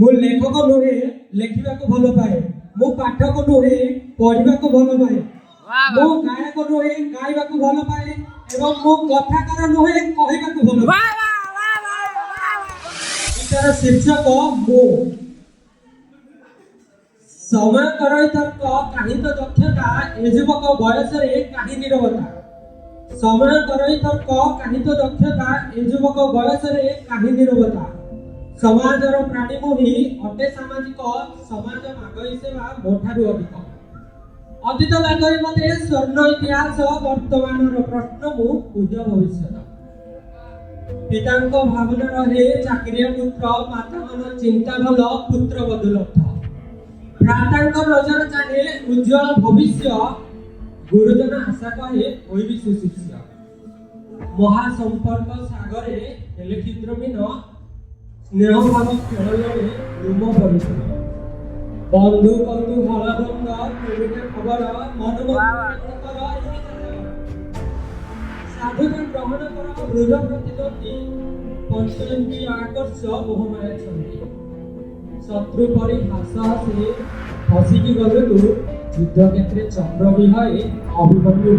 ମୁଁ ଲେଖକ ନୁହେଁ ଲେଖିବାକୁ ଭଲ ପାଏ। ମୁଁ ପାଠକ ନୁହେଁ ପଢ଼ିବାକୁ ଭଲ ପାଏ। ମୁଁ ଗାୟକ ନୁହେଁ ଗାଇବାକୁ ଭଲ ପାଏ ଏବଂ ମୁଁ କଥାକାର ନୁହେଁ କହିବାକୁ ଭଲ ପାଏ। ଏଟାର ଶୀର୍ଷକ ମୁଁ। ସମୟ କରଇ ତର୍କ କାହିଁ ତ ଦକ୍ଷତା ଏ ଯୁବକ ବୟସରେ କାହିଁ ନିରବତା। ସମୟ କରଇ ତର୍କ କାହିଁ ତ ଦକ୍ଷତା ଏ ଯୁବକ ବୟସରେ କାହିଁ ନିରବତା। ସମାଜର ପ୍ରାଣୀ ମୁହିଁ ଅଟେ ସାମାଜିକ ସମାଜ ମାଗଇ ସେବା ମୋଠାରୁ ଅଧିକ। ଅତୀତ ଲାଗଇ ମତେ ସ୍ୱର୍ଣ୍ଣ ଇତିହାସ ବର୍ତ୍ତମାନର ପ୍ରଶ୍ନ ମୁଁ ପୂଜ୍ୟ ଭବିଷ୍ୟତ। ପିତାଙ୍କ ଭାବନା ରହେ ଚାକିରିଆ ପୁତ୍ର ମାତାଙ୍କର ଚିନ୍ତା ଭଲ ପୁତ୍ର ବଧୂଲବ୍ଧ। ଭ୍ରାତାଙ୍କ ନଜର ଚାହେଁ ଉଜ୍ଜ୍ୱଳ ଭବିଷ୍ୟ ଗୁରୁଜନ ଆଶା କହେ ହୋଇବି ସୁଶିଷ୍ୟ। ମହାସମ୍ପର୍କ ସାଗରେ ହେଲେ କ୍ଷୁଦ୍ର ମିନ ସ୍ନେହ ଭାବ ଖେଳରେ ରୁମ ପରିସର। ବନ୍ଧୁ ବନ୍ଧୁ ହଳଦଣ୍ଡ ପ୍ରେମିକା ଖବର ମନୋମର ସାଧୁତା ଗ୍ରହଣ କର ବୃଦ୍ଧ ପ୍ରତିଦ୍ୱନ୍ଦୀ ପଞ୍ଚୟନ୍ତୀ ଆକର୍ଷ ମୋହମାୟା ଛନ୍ଦି। ଶତ୍ରୁ ପରି ହାସ ହାସେ ହସିକି ଗଲୁ ତୁ ଯୁଦ୍ଧ କ୍ଷେତ୍ରରେ ଚକ୍ର ବିହଏ ଅଭିମନ୍ୟୁ।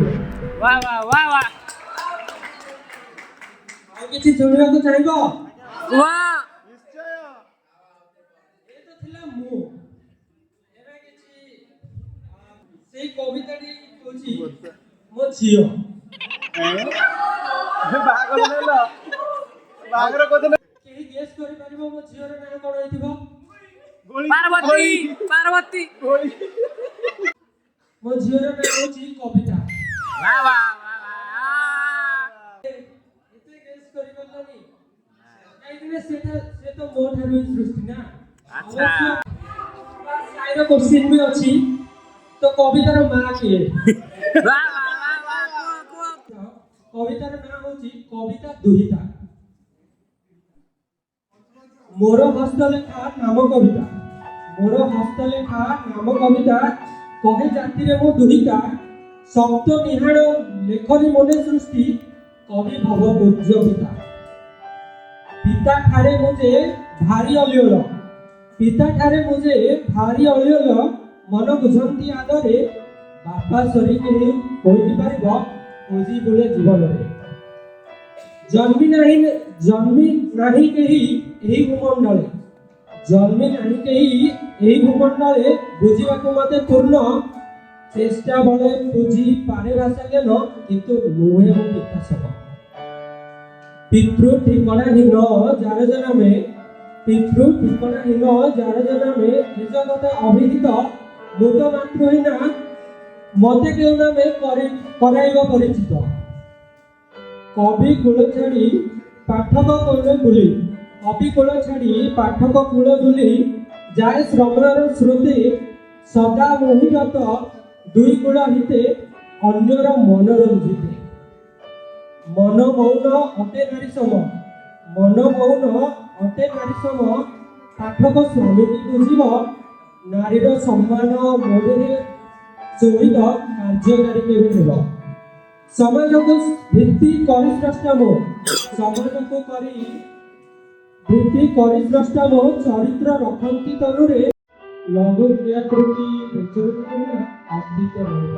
ଆଉ କିଛି ଶୁଣିବାକୁ ଚାହିଁବ? ସେଇ କବିତାଟି ହଉଛି ମୋ ଝିଅ। କେହି ଗେସ୍ କରିପାରିବ ମୋ ଝିଅର ନାଁ କଣ ହେଇଥିବ? ପାର୍ବତୀ। ମୋ ଝିଅର ନାଁ ହଉଛି କବିତା। ଏତେ ଗେସ୍ କରିପାରିଲନି କାହିଁକିନା ସେ ତ ମୋ ଠାରୁ ହିଁ ସୃଷ୍ଟି ନା। ସାଇର କୋଶ୍ଚିନ୍ ବି ଅଛି ତ କବିତାର ମା କିଏ? କବିତାର ନାଁ ହଉଛି କବିତା ଦୁହିତା। ମୋର ହସ୍ତଲେଖା ନାମ କବିତା। ମୋର ହସ୍ତଲେଖା ନାମ କବିତା କହେ ଜାତିରେ ମୁଁ ଦୁହିତା। ଶବ୍ଦ ନିହାଣ ଲେଖନି ମନେ ସୃଷ୍ଟି କବି ଭବ ପୂଜ୍ୟ ପିତା। ପିତା ଠାରେ ମୁझे ଭାରି ଅଲିଅଳ। ପିତା ଠାରେ ମୁझे ଭାରି ଅଲିଅଳ ମନ ବୁଝନ୍ତି ଆଦରେ। ବାପା ସରି କେହି ହୋଇପାରିବ ଖୋଜି ବୁଲେ ଜୀବନରେ। ଜନ୍ମି ନାହିଁ କେହି ଏହି ଭୂମଣ୍ଡଳେ। ଜନ୍ମି ନାହିଁ କେହି ଏହି ଭୂମଣ୍ଡଳେ ବୁଝିବାକୁ ମତେ ପୂର୍ଣ୍ଣ ଚେଷ୍ଟା ବଳେ ବୁଝି ପାରେ ଭାଷା ଜ୍ଞାନ କିନ୍ତୁ ନୁହେଁ ମୋ ପିତା ସମ। ପିତୃ ଠିକଣାହୀନ ଯାର ଜନମେ ପିତୃ ଠିକଣାହୀନ ଯାର ଜନମେ ଏ ଜଗତ ଅଭିହିତ ମୁଁ ତ ମାତୃହୀନା ମତେ କେଉଁ ନାମେ କରାଇବ ପରିଚିତ। କବି କୂଳ ଛାଡ଼ି ପାଠକ କୂଳେ ବୁଲି। କବି କୂଳ ଛାଡ଼ି ପାଠକ କୂଳ ବୁଲି ଯାଏ ଶ୍ରମର ସ୍ରୋତେ ସଦା ମୋହିରତ ଦୁଇ କୂଳ ହିତେ ଅନ୍ୟର ମନୋରଞ୍ଜିତେ। ମନ ମୌନ ଅଟେ ନାରୀ ସମ। ମନ ମୌନ ଅଟେ ନାରୀ ସମ ପାଠକ ସ୍ୱାମୀକି ବୁଝିବ ନାରୀର ସମ୍ମାନ ମୋଦେହରେ ସହିତ କାର୍ଯ୍ୟକାରୀ କେବେ ହେବ। ସମାଜକୁ ଭିତ୍ତି କରି ସ୍ରଷ୍ଟା ମୋ। ସମାଜକୁ ଭିତ୍ତି କରି ସ୍ରଷ୍ଟା ମୋ ଚରିତ୍ର ରଖନ୍ତି ତନୁରେ ଲଘୁ କ୍ରିୟା କୃତି ପ୍ରଚଳିତ ଅସ୍ତିତ୍ୱ ରହିବ।